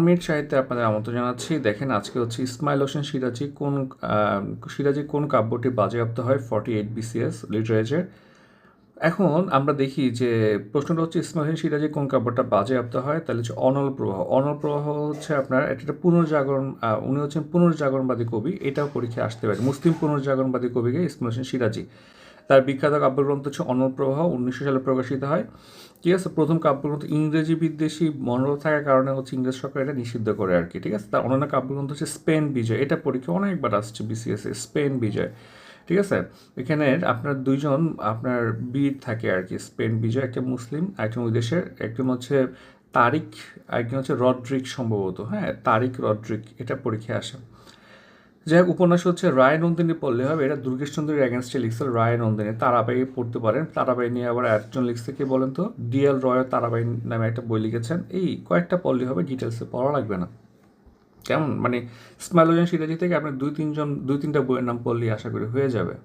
Minute সাহিত্যে আপনাদের আমন্ত্রণ জানাচ্ছি। দেখেন আজকে হচ্ছে ইসমাইল হোসেন সিরাজি কোন কাব্যটি বাজেয়াপ্ত হয় 48 BCS লিটারেচার। এখন আমরা দেখি যে প্রশ্নটা হচ্ছে ইসমাইল হোসেন সিরাজি কোন কাব্যটা বাজেয়াপ্ত হয়, তাহলে হচ্ছে অনল প্রবাহ। অনল প্রবাহ হচ্ছে আপনার একটা পুনর্জাগরণ, উনি হচ্ছেন পুনর্জাগরণবাদী কবি, এটাও পরীক্ষায় আসতে পারে। মুসলিম পুনর্জাগরণবাদী কবিকে ইসমাইল হোসেন সিরাজি। তার বিখ্যাত কাব্যগ্রন্থ হচ্ছে অনল প্রবাহ, 1900 সালে প্রকাশিত হয়। ঠিক আছে, প্রথম কাব্যগ্রন্থ ইংরেজি বিদ্বেষী মনোভাব থাকার কারণে হচ্ছে ইংরেজ সরকার এটা নিষিদ্ধ করে আর কি। ঠিক আছে, তার অন্যান্য কাব্যগ্রন্থ হচ্ছে স্পেন বিজয়, এটা পরীক্ষা অনেকবার আসছে বিসিএসে, স্পেন বিজয়। ঠিক আছে, এখানে আপনার দুইজন আপনার বীর থাকে আর কি, স্পেন বিজয়, একটা মুসলিম একজন ওই দেশের, একজন হচ্ছে তারিক, একজন হচ্ছে রড্রিক সম্ভবত, হ্যাঁ তারিক রড্রিক, এটা পরীক্ষায় আসে। যাই হোক, উপন্যাস হচ্ছে রায় নন্দিনী পড়লে হবে, এটা দুর্গেশচন্দ্রের অ্যাগেনস্টে লিখছে রায় নন্দিনী। তারাবাই পড়তে পারেন, তারাবাই নিয়ে আবার একজন লিখছে কি বলেন তো, ডিএল রয় তারাবাই নামে একটা বই লিখেছেন। এই কয়েকটা পড়লে হবে, ডিটেলসে পড়া লাগবে না। কেমন মানে ইসমাইল হোসেন সিরাজি থেকে আপনি দুই তিনটা বইয়ের নাম পড়লেই আশা করি হয়ে যাবে।